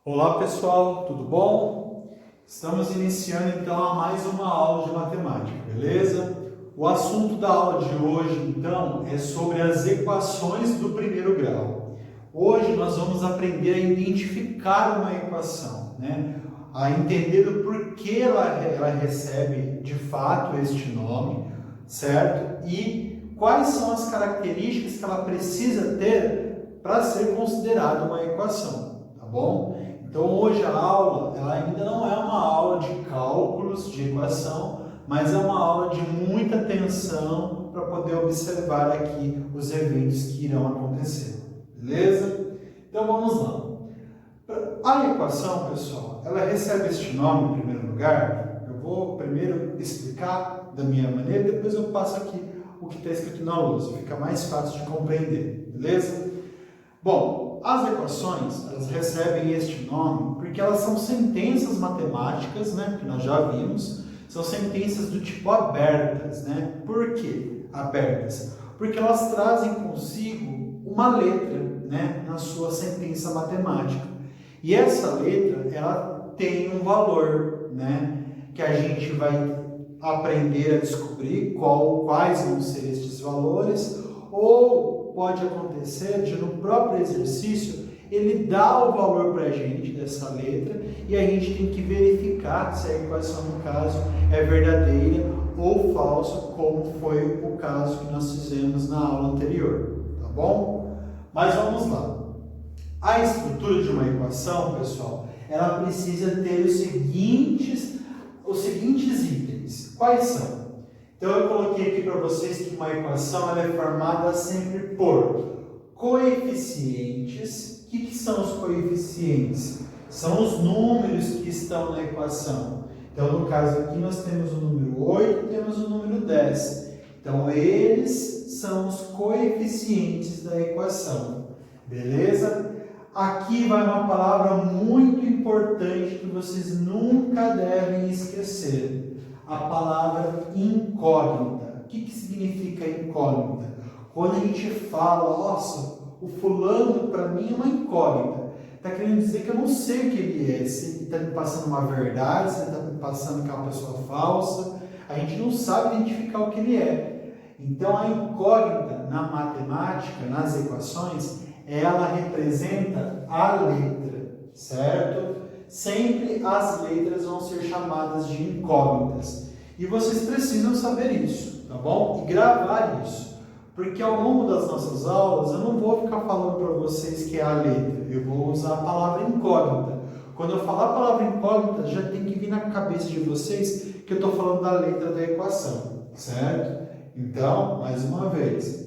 Olá pessoal, tudo bom? Estamos iniciando então a mais uma aula de matemática, beleza? O assunto da aula de hoje então é sobre as equações do primeiro grau. Hoje nós vamos aprender a identificar uma equação, né? A entender o porquê ela recebe de fato este nome, certo? E quais são as características que ela precisa ter para ser considerada uma equação, tá bom? Então hoje a aula ela ainda não é uma aula de cálculos de equação, mas é uma aula de muita atenção para poder observar aqui os eventos que irão acontecer, beleza? Então vamos lá. A equação, pessoal, ela recebe este nome em primeiro lugar. Eu vou primeiro explicar da minha maneira, depois eu passo aqui o que está escrito na lousa, fica mais fácil de compreender, beleza? Bom, as equações, elas recebem este nome porque elas são sentenças matemáticas, né, que nós já vimos, são sentenças do tipo abertas, né? Por quê abertas? Porque elas trazem consigo uma letra, né, na sua sentença matemática. E essa letra, ela tem um valor, né, que a gente vai aprender a descobrir quais vão ser estes valores, ou pode acontecer de no próprio exercício ele dá o valor para a gente dessa letra e a gente tem que verificar se a equação no caso é verdadeira ou falsa, como foi o caso que nós fizemos na aula anterior, tá bom? Mas vamos lá. A estrutura de uma equação, pessoal, ela precisa ter os seguintes itens. Quais são? Então eu coloquei aqui para vocês que uma equação ela é formada sempre por coeficientes. O que são os coeficientes? São os números que estão na equação. Então no caso aqui nós temos o número 8 e temos o número 10. Então eles são os coeficientes da equação. Beleza? Aqui vai uma palavra muito importante que vocês nunca devem esquecer. A palavra incógnita. O que significa incógnita? Quando a gente fala, nossa, o fulano para mim é uma incógnita. Está querendo dizer que eu não sei o que ele é. Se ele está me passando uma verdade, se ele está me passando que é uma pessoa falsa. A gente não sabe identificar o que ele é. Então a incógnita na matemática, nas equações, ela representa a letra, certo? Sempre as letras vão ser chamadas de incógnitas. E vocês precisam saber isso, tá bom? E gravar isso. Porque ao longo das nossas aulas, eu não vou ficar falando para vocês que é a letra. Eu vou usar a palavra incógnita. Quando eu falar a palavra incógnita, já tem que vir na cabeça de vocês que eu estou falando da letra da equação, certo? Então, mais uma vez,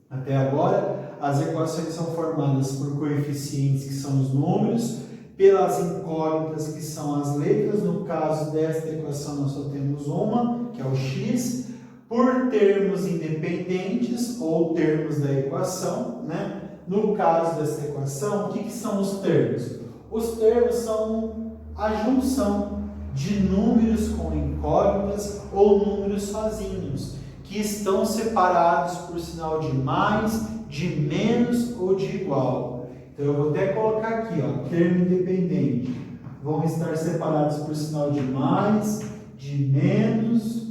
até agora, as equações são formadas por coeficientes, que são os números, pelas incógnitas, que são as letras. No caso desta equação, nós só temos uma, que é o x, por termos independentes, ou termos da equação, né? No caso desta equação, o que são os termos? Os termos são a junção de números com incógnitas ou números sozinhos, que estão separados por sinal de mais, de menos ou de igual. Então eu vou até colocar aqui, ó, termo independente. Vão estar separados por sinal de mais, de menos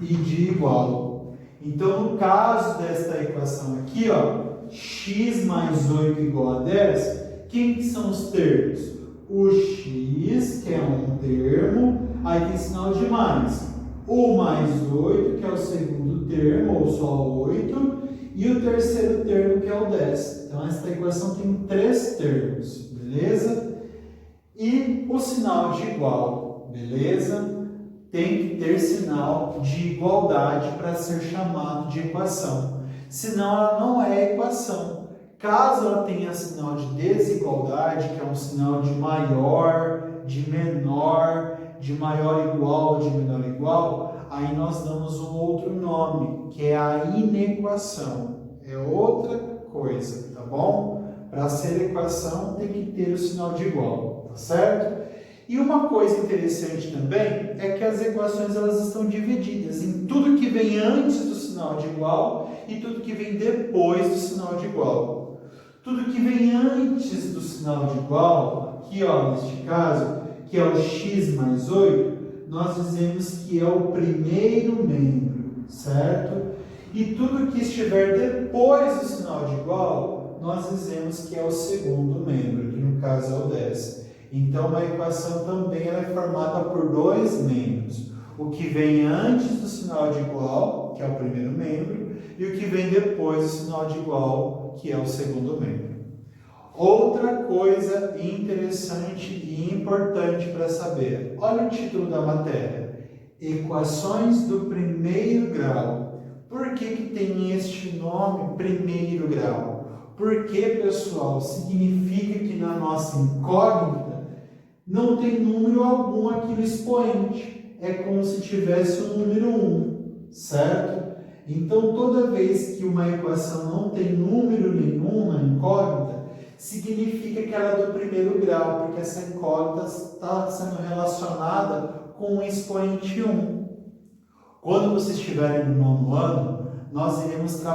e de igual. Então no caso desta equação aqui, ó, x mais 8 igual a 10, quem que são os termos? O x, que é um termo, aí tem sinal de mais. O mais 8, que é o segundo termo, ou só 8, e o terceiro termo, que é o 10. Então, esta equação tem 3 termos, beleza? E o sinal de igual, beleza? Tem que ter sinal de igualdade para ser chamado de equação. Senão, ela não é equação. Caso ela tenha sinal de desigualdade, que é um sinal de maior, de menor, de maior igual, de menor igual, aí nós damos um outro nome, que é a inequação. É outra coisa, tá bom? Para ser equação tem que ter o sinal de igual, tá certo? E uma coisa interessante também é que as equações elas estão divididas em tudo que vem antes do sinal de igual e tudo que vem depois do sinal de igual. Tudo que vem antes do sinal de igual, aqui ó, neste caso, que é o x mais 8, nós dizemos que é o primeiro membro, certo? E tudo que estiver depois do sinal de igual, nós dizemos que é o segundo membro, que no caso é o 10. Então, uma equação também ela é formada por dois membros. O que vem antes do sinal de igual, que é o primeiro membro, e o que vem depois do sinal de igual, que é o segundo membro. Outra coisa interessante e importante para saber. Olha o título da matéria. Equações do primeiro grau. Por que tem este nome, primeiro grau? Porque, pessoal, significa que na nossa incógnita não tem número algum aqui no expoente. É como se tivesse o número 1, certo? Então, toda vez que uma equação não tem número nenhum na incógnita, significa que ela é do primeiro grau, porque essa incógnita está sendo relacionada com o expoente 1. Quando vocês estiverem no nono ano, nós iremos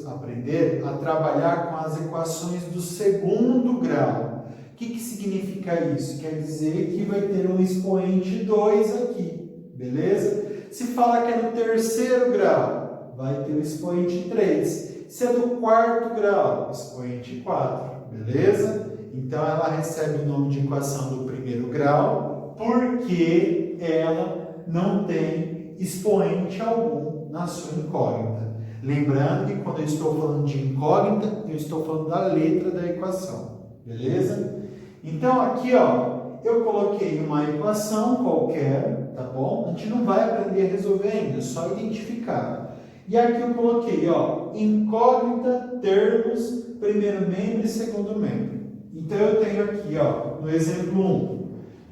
aprender a trabalhar com as equações do segundo grau. O que significa isso? Quer dizer que vai ter um expoente 2 aqui, beleza? Se fala que é do terceiro grau, vai ter o expoente 3. Se é do quarto grau, expoente 4, beleza? Então ela recebe o nome de equação do primeiro grau porque ela não tem expoente algum na sua incógnita. Lembrando que quando eu estou falando de incógnita, eu estou falando da letra da equação, beleza? Então aqui, ó, eu coloquei uma equação qualquer, tá bom? A gente não vai aprender a resolver ainda, é só identificar. E aqui eu coloquei, ó, incógnita, termos, primeiro membro e segundo membro. Então eu tenho aqui, ó, no exemplo 1,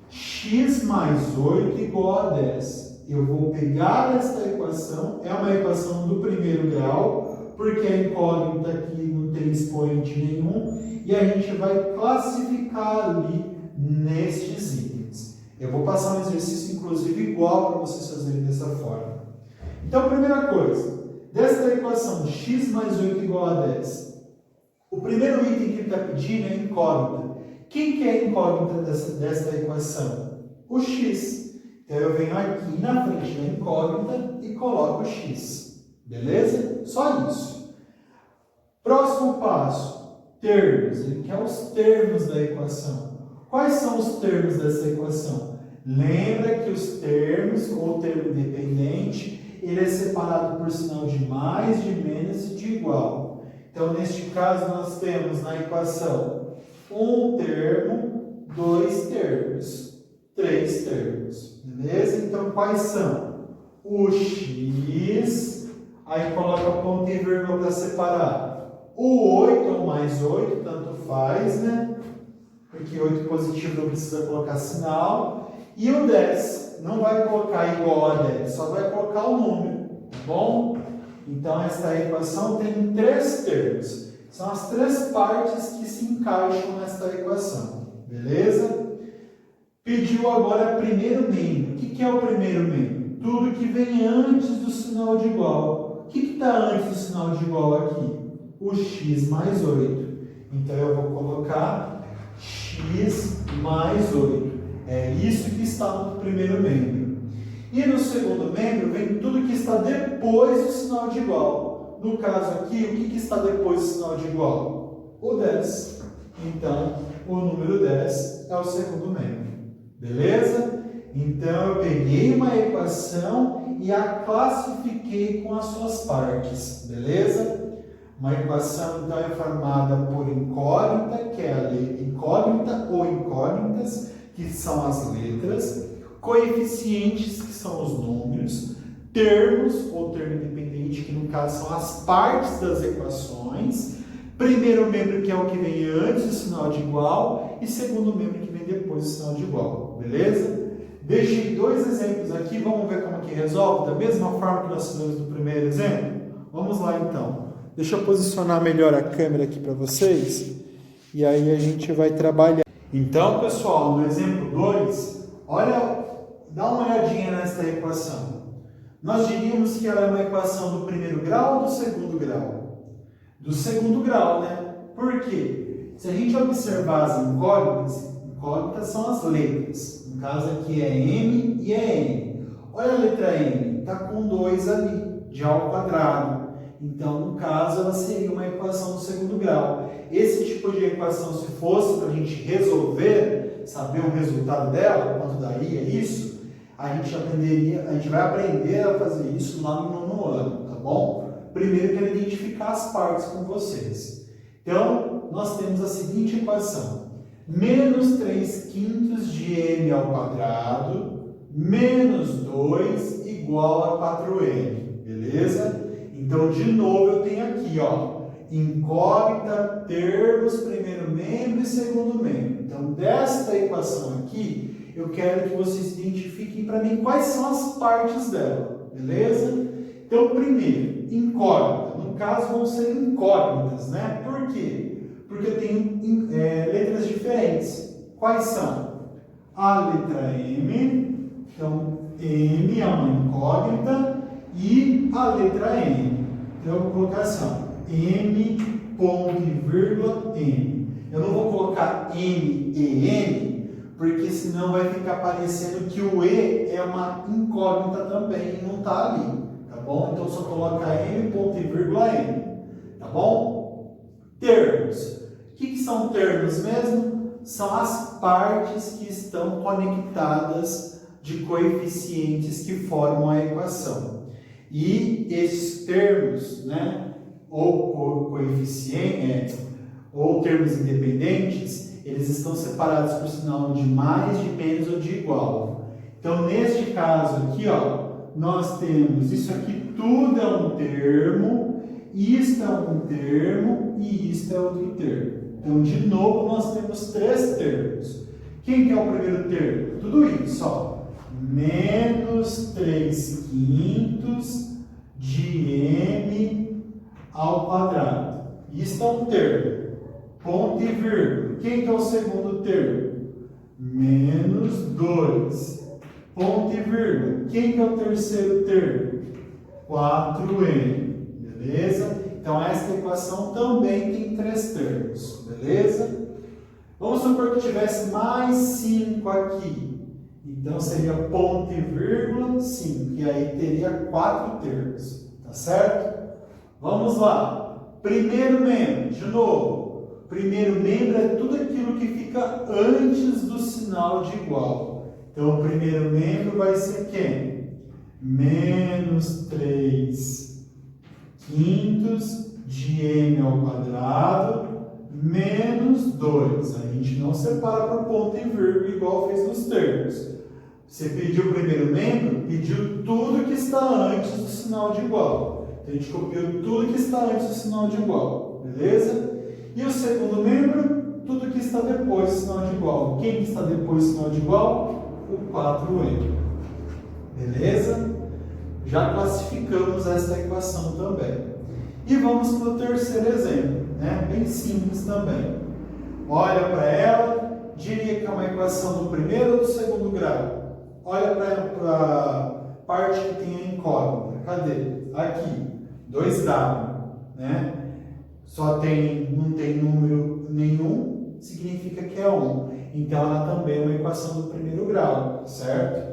x mais 8 igual a 10. Eu vou pegar esta equação, é uma equação do primeiro grau, porque a incógnita aqui não tem expoente nenhum, e a gente vai classificar ali nestes itens. Eu vou passar um exercício, inclusive, igual para vocês fazerem dessa forma. Então, primeira coisa, desta equação x mais 8 igual a 10, o primeiro item que ele está pedindo é incógnita. Quem que é a incógnita desta equação? O x. Então, eu venho aqui na frente da incógnita e coloco o x. Beleza? Só isso. Próximo passo, termos. Ele quer os termos da equação. Quais são os termos dessa equação? Lembra que os termos, ou termo independente, ele é separado por sinal de mais, de menos e de igual. Então, neste caso, nós temos na equação um termo, dois termos, três termos. Beleza? Então, quais são? O x, aí coloca ponto e vírgula para separar. O 8 ou mais 8, tanto faz, né? Porque 8 positivo não precisa colocar sinal. E o 10, não vai colocar igual a 10, só vai colocar o número, tá bom? Então, esta equação tem três termos. São as três partes que se encaixam nesta equação, beleza? Pediu agora primeiro membro. O que é o primeiro membro? Tudo que vem antes do sinal de igual. O que está antes do sinal de igual aqui? O x mais 8. Então, eu vou colocar x mais 8. É isso que está no primeiro membro. E no segundo membro vem tudo que está depois do sinal de igual. No caso aqui, o que está depois do sinal de igual? O 10. Então, o número 10 é o segundo membro. Beleza? Então, eu peguei uma equação e a classifiquei com as suas partes. Beleza? Uma equação, então, é formada por incógnita, que é a letra incógnita ou incógnitas, que são as letras, coeficientes, que são os números, termos, ou termo independente, que no caso são as partes das equações, primeiro membro, que é o que vem antes do sinal de igual, e segundo membro, que vem depois do sinal de igual, beleza? Deixei dois exemplos aqui, vamos ver como que resolve, da mesma forma que nós fizemos no primeiro exemplo? Vamos lá então. Deixa eu posicionar melhor a câmera aqui para vocês, e aí a gente vai trabalhar. Então, pessoal, no exemplo 2, olha, dá uma olhadinha nesta equação. Nós diríamos que ela é uma equação do primeiro grau ou do segundo grau? Do segundo grau, né? Por quê? Se a gente observar as incógnitas são as letras. No caso aqui é M e é N. Olha a letra M, está com 2 ali, de A ao quadrado. Então, no caso, ela seria uma equação do segundo grau. Esse tipo de equação, se fosse para a gente resolver, saber o resultado dela, quanto daria isso, a gente vai aprender a fazer isso lá no nono ano, tá bom? Primeiro, quero identificar as partes com vocês. Então, nós temos a seguinte equação. Menos 3/5 de m ao quadrado menos 2 igual a 4m, beleza? Então, de novo, eu tenho aqui, ó, incógnita, termos, primeiro membro e segundo membro. Então, desta equação aqui, eu quero que vocês identifiquem para mim quais são as partes dela, beleza? Então, primeiro, incógnita. No caso, vão ser incógnitas, né? Por quê? Porque eu tenho letras diferentes. Quais são? A letra M, então M é uma incógnita, e a letra N. Então eu vou colocar assim, ó, M, ponto e vírgula, N. Eu não vou colocar M e N, porque senão vai ficar parecendo que o E é uma incógnita também e não está ali, tá bom? Então só coloca M, ponto e vírgula, N, tá bom? Termos. O que são termos mesmo? São as partes que estão conectadas de coeficientes que formam a equação. E esses termos, né, ou coeficientes, ou termos independentes, eles estão separados por sinal de mais, de menos ou de igual. Então, neste caso aqui, ó, nós temos isso aqui tudo é um termo, isto é um termo e isto é outro termo. Então, de novo, nós temos 3 termos. Quem que é o primeiro termo? Tudo isso, ó. Menos 3/5 de m ao quadrado. Isso é um termo. Ponto e vírgula. Quem que é o segundo termo? Menos 2. Ponto e vírgula. Quem que é o terceiro termo? 4m. Beleza? Então, esta equação também tem 3 termos. Beleza? Vamos supor que tivesse mais 5 aqui. Então, seria ponto e vírgula 5. E aí teria 4 termos. Tá certo? Vamos lá. Primeiro membro, de novo. Primeiro membro é tudo aquilo que fica antes do sinal de igual. Então, o primeiro membro vai ser quem? Menos 3/5 de m ao quadrado menos 2. A gente não separa por ponto e vírgula igual fez nos termos. Você pediu o primeiro membro, pediu tudo que está antes do sinal de igual. Então, a gente copiou tudo que está antes do sinal de igual. Beleza? E o segundo membro, tudo que está depois do sinal de igual. Quem está depois do sinal de igual? O 4m. Beleza? Já classificamos esta equação também. E vamos para o terceiro exemplo, né? Bem simples também. Olha para ela, diria que é uma equação do primeiro ou do segundo grau? Olha para a parte que tem a incógnita. Cadê? Aqui, 2W, né? Não tem número nenhum, significa que é 1. Então, ela também é uma equação do primeiro grau, certo?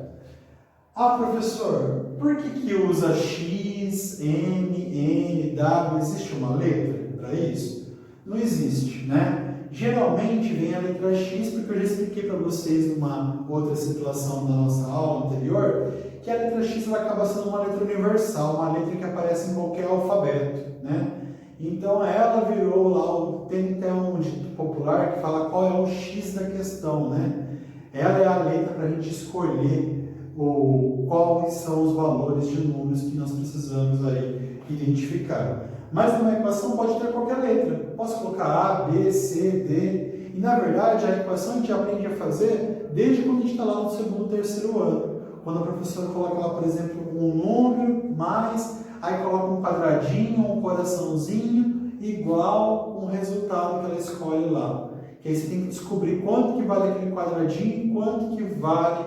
Ah, professor, por que usa X, M, N, W? Existe uma letra para isso? Não existe, né? Geralmente vem a letra X, porque eu já expliquei para vocês numa outra situação da nossa aula anterior, que a letra X ela acaba sendo uma letra universal, uma letra que aparece em qualquer alfabeto, né? Então ela virou lá, tem até um dito popular que fala qual é o X da questão, né? Ela é a letra para a gente escolher quais são os valores de números que nós precisamos aí identificar. Mas numa equação pode ter qualquer letra. Posso colocar A, B, C, D. E na verdade a equação a gente aprende a fazer desde quando a gente está lá no segundo, terceiro ano. Quando a professora coloca lá, por exemplo, um número, mais, aí coloca um quadradinho, um coraçãozinho, igual um resultado que ela escolhe lá. Que aí você tem que descobrir quanto que vale aquele quadradinho e quanto que vale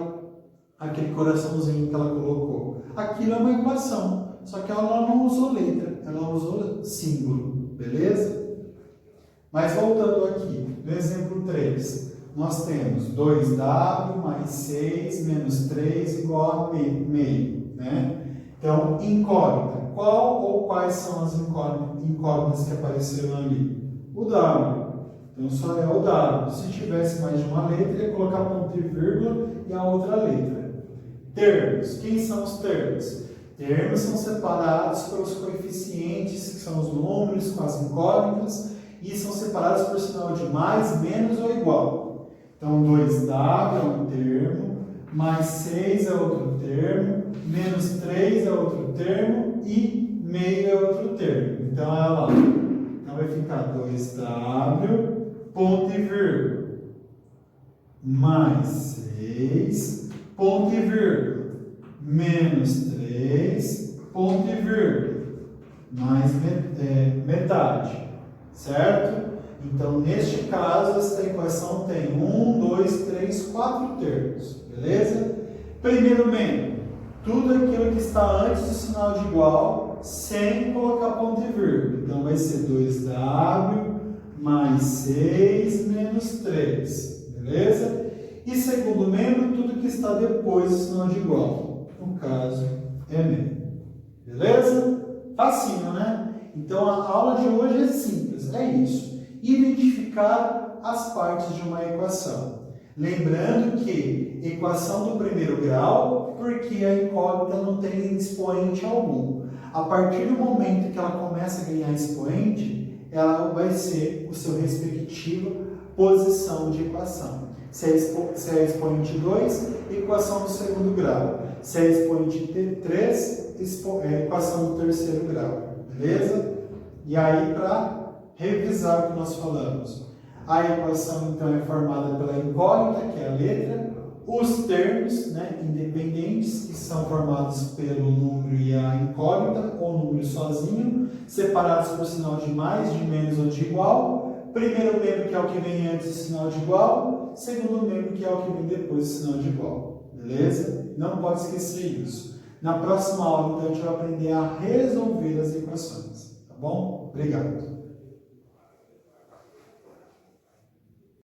aquele coraçãozinho que ela colocou. Aquilo é uma equação, só que ela não usou letra, ela usou símbolo, beleza? Mas voltando aqui, no exemplo 3, nós temos 2w mais 6 menos 3 igual a meio, né? Então, incógnita. Qual ou quais são as incógnitas que apareceram ali? O W. Então, só é o W. Se tivesse mais de uma letra, ia colocar ponto e vírgula e a outra letra. Termos. Quem são os termos? Termos são separados pelos coeficientes, que são os números com as incógnitas, e são separados por sinal de mais, menos ou igual. Então, 2w é um termo, mais 6 é outro termo, menos 3 é outro termo e meio é outro termo. Então, olha lá. Então, vai ficar 2w, ponto e vírgula, mais 6, ponto e vírgula, menos 3, ponto e vírgula, mais metade, certo? Então, neste caso, esta equação tem 1, 2, 3, 4 termos, beleza? Primeiro membro, tudo aquilo que está antes do sinal de igual, sem colocar ponto e vírgula. Então, vai ser 2w mais 6 menos 3, beleza? E segundo membro, tudo que está depois do sinal de igual. No caso, é meio. Beleza? Facinho, né? Então, a aula de hoje é simples, é isso. Identificar as partes de uma equação. Lembrando que equação do primeiro grau, porque a incógnita não tem expoente algum. A partir do momento que ela começa a ganhar expoente, ela vai ser o seu respectivo posição de equação. Se é expoente 2, equação do segundo grau. Se é expoente 3, equação do terceiro grau. Beleza? E aí, para revisar o que nós falamos, a equação então é formada pela incógnita, que é a letra, os termos, né, independentes, que são formados pelo número e a incógnita, ou número sozinho, separados por sinal de mais, de menos ou de igual. Primeiro membro, que é o que vem antes do sinal de igual. Segundo membro, que é o que vem depois do sinal de igual. Beleza? Não pode esquecer isso. Na próxima aula, então, a gente vai aprender a resolver as equações. Tá bom? Obrigado.